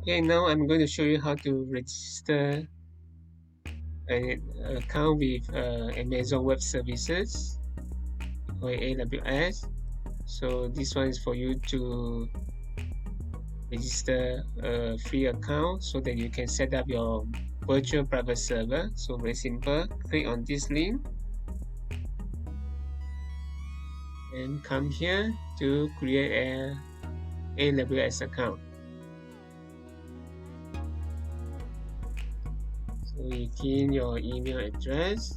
Okay, now I'm going to show you how to register an account with Amazon Web Services or AWS. So this one is for you to register a free account so that you can set up your virtual private server. So very simple. Click on this link and come here to create an AWS account. So you key in your email address.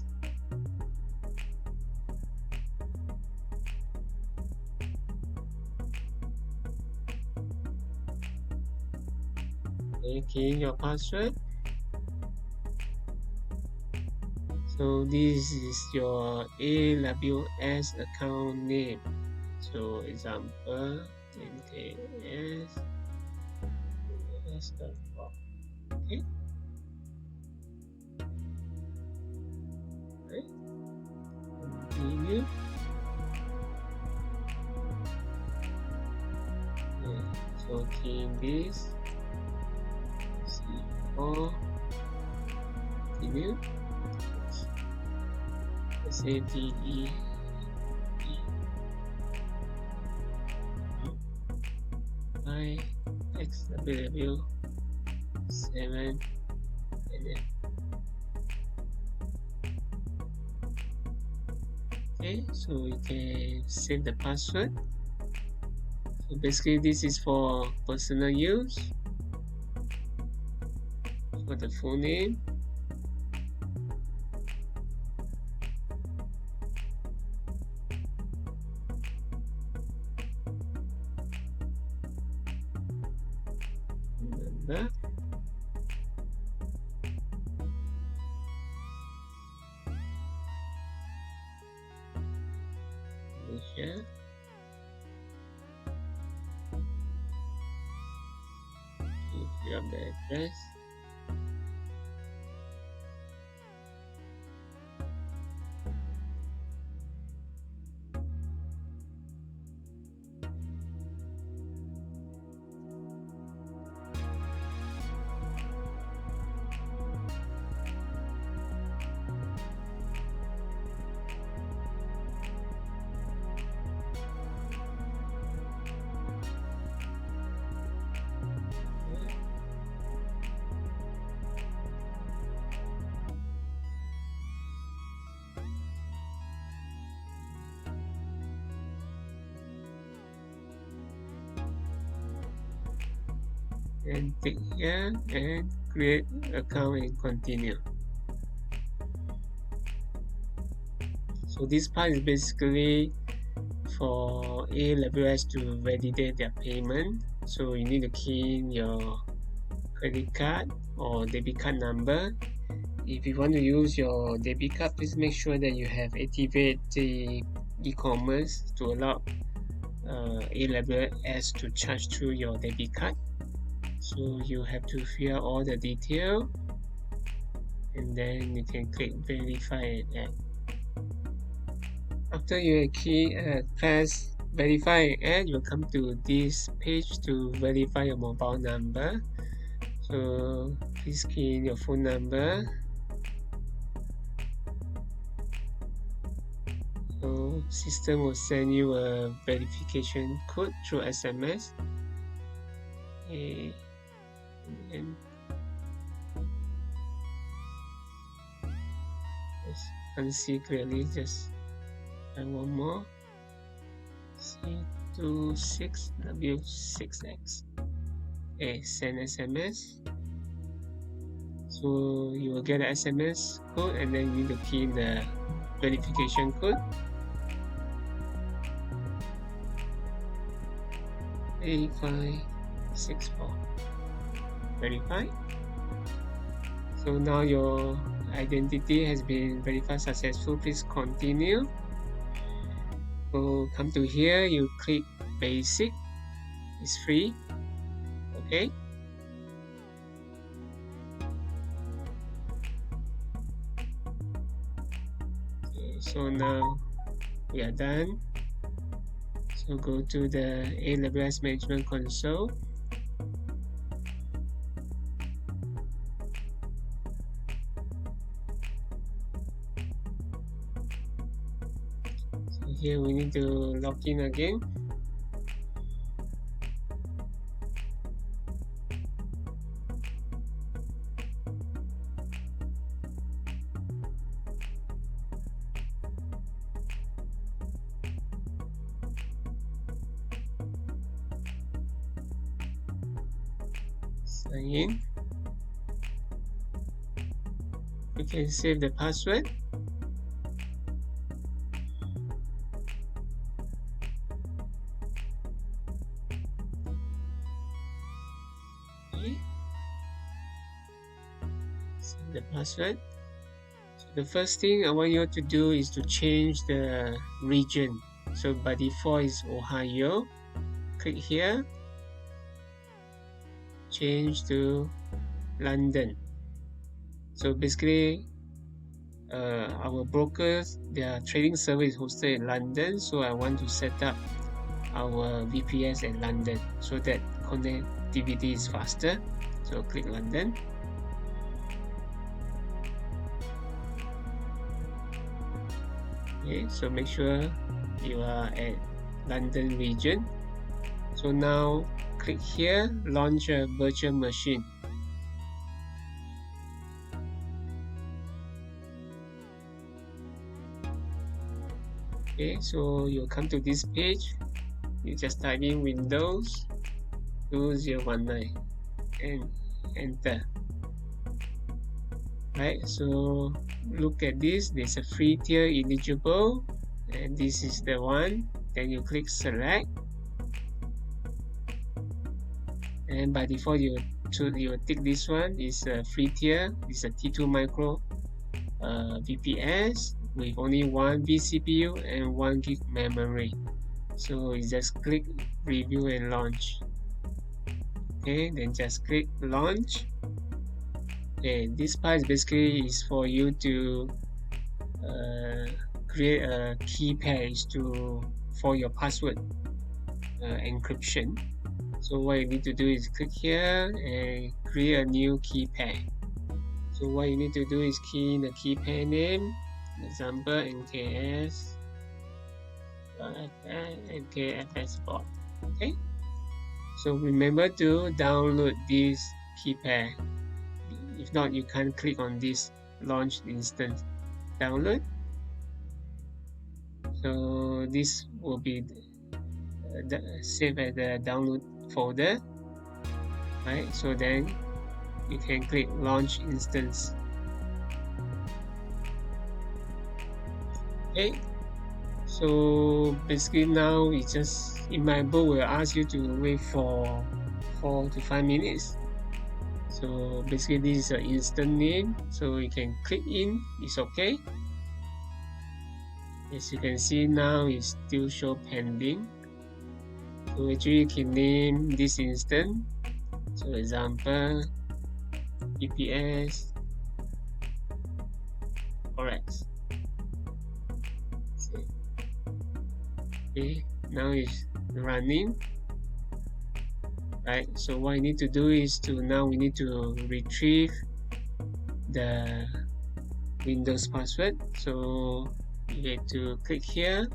And key in your password. So this is your AWS account name. So example MKS. Okay. Continue. So key in this. C4. Continue. SATE. I XWW 7 and then okay, so you can save the password. So basically this is for personal use. For the full name, number, here, fill up the address. And click here and create account and continue. So this part is basically for AWS to validate their payment. So you need to key in your credit card or debit card number. If you want to use your debit card, please make sure that you have activated the e-commerce to allow AWS to charge through your debit card. So you have to fill all the detail and then you can click verify and add. After you press verify and add, you'll come to this page to verify your mobile number. So please key in your phone number. So system will send you a verification code through SMS. And yes, can't see clearly, just add one more. C26W6X. Okay, send SMS. So you will get an SMS code and then you need to key in the verification code. 8564. Verify. So now your identity has been verified successful. Please continue. So come to here, you click basic. It's free. Okay. So now we are done. So go to the AWS Management Console. here we need to log in again. Sign in. We can save the password. Okay. Save the password. So the first thing I want you to do is to change the region. So by default is Ohio. Click here. Change to London. So basically our brokers, their trading server is hosted in London, so I want to set up our VPS in London so that connectivity is faster. So click London. Okay, so make sure you are at London region. So now click here, launch a virtual machine. Okay, so you'll come to this page. You just type in Windows 2019 and enter. Right, so look at this. There's a free tier eligible, and this is the one. Then you click select, and by default you tick this one. Is a free tier. It's a T2 micro VPS with only 1 vCPU and 1 gig memory. So you just click review and launch. Okay, then just click launch. Okay, this part basically is for you to create a key pair for your password encryption. So what you need to do is click here and create a new key pair. So what you need to do is key in the key pair name, example NKS NKFS bot. Okay, so remember to download this key pair. If not, you can't click on this launch instance. Download. So this will be saved as the download folder, right? So then you can click launch instance. Okay, so basically now it's just in my book will ask you to wait for 4 to 5 minutes. So basically this is an instant name, so you can click in, it's okay. As you can see now, it's still show pending. So actually you can name this instance. So example VPS Forex. Okay, now it's running. Right, so what you need to do is we need to retrieve the Windows password. So you have to click here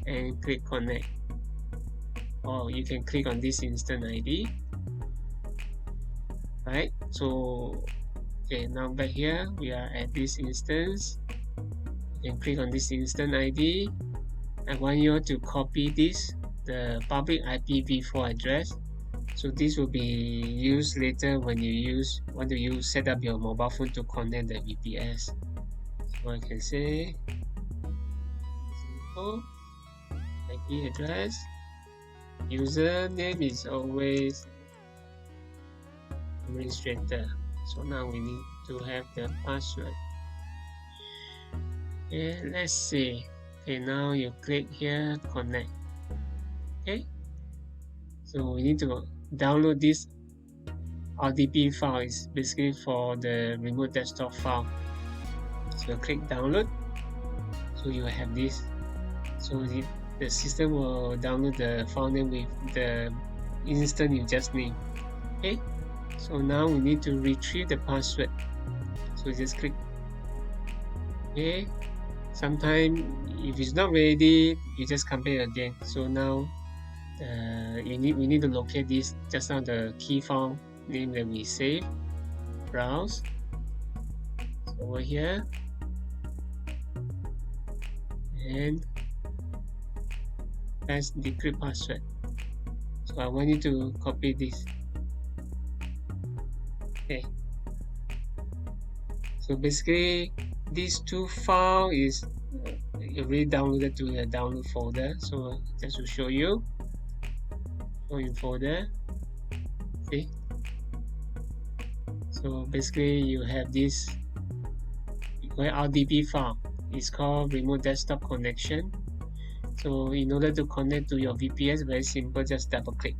and click connect, or you can click on this instant ID. Right, so okay, now back here we are at this instance. You can click on this instant ID. I want you to copy the public IPv4 address. So this will be used later when you want to set up your mobile phone to connect the VPS. So I can say IP address. Username is always administrator. So now we need to have the password. Okay, let's see. Okay, now you click here connect. Okay, so we need to download this RDP file. Is basically for the remote desktop file. So click download. So you have this. So the system will download the file name with the instance you just named. Okay, so now we need to retrieve the password. So just click. Okay, sometimes if it's not ready, you just compare again. So now we need to locate this just now, the key file name that we save. Browse. So over here, and press decrypt password. So I want you to copy this. Okay. So basically, these two files is already downloaded to the download folder. So just to show you, go in folder. See. So basically, you have this RDP file. It's called remote desktop connection. So in order to connect to your VPS, very simple, just double click.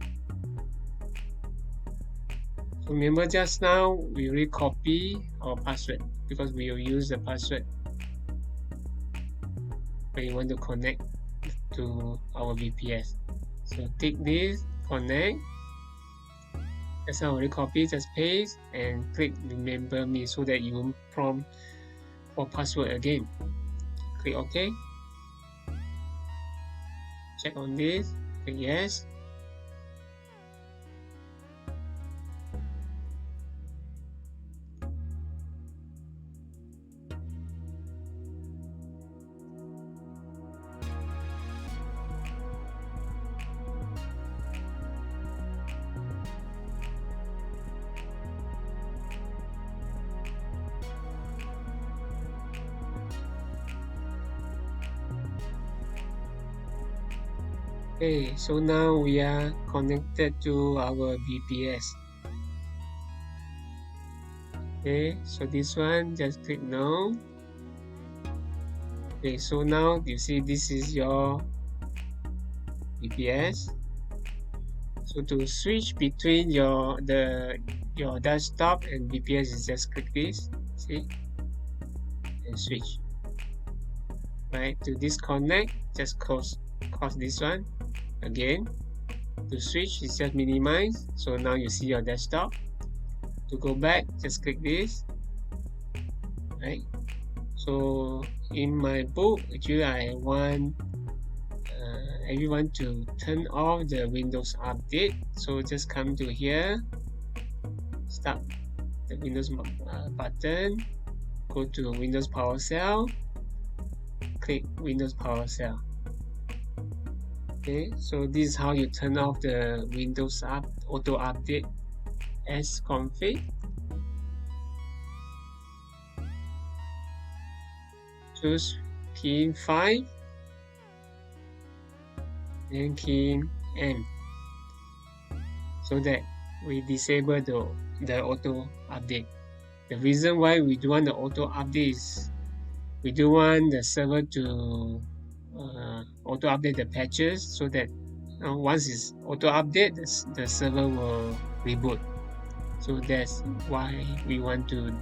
So remember just now we already copy our password because we will use the password when you want to connect to our VPS. So take this, connect. That's how I already copy, just paste and click remember me so that you won't prompt for password again. Click OK. Check on this, click yes. Okay, so now we are connected to our VPS. Okay, so this one, just click no. Okay, so now you see this is your VPS. So to switch between your desktop and VPS, is just click this, see, and switch. Right, to disconnect, just close this one. Again, to switch is just minimize. So now you see your desktop. To go back, just click this. Right. So in my book, actually I want everyone to turn off the Windows update. So just come to here, start the Windows button, go to Windows PowerShell, click Windows PowerShell. Okay, so this is how you turn off the Windows auto update as config. Choose key in 5 and key in M so that we disable the auto update. The reason why we do want the auto update is we do want the server to auto update the patches so that once it's auto update, the server will reboot. So that's why we want to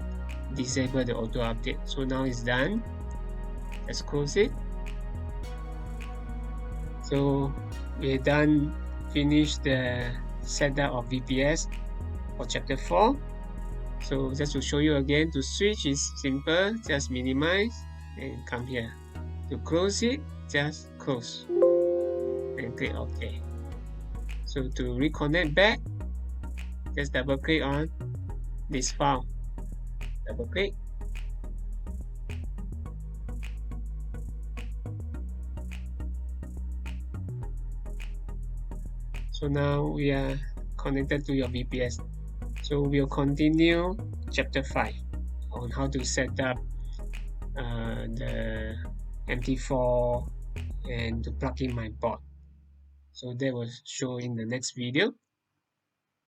disable the auto update. So now it's done. Let's close it. So we're done, finished the setup of VPS for chapter 4. So just to show you again, to switch is simple, just minimize and come here. To close it, just close and click OK. So to reconnect back, just double click on this file. Double click. So now we are connected to your VPS. So we'll continue chapter 5 on how to set up the MT4 and to plug in my board. So that will show in the next video.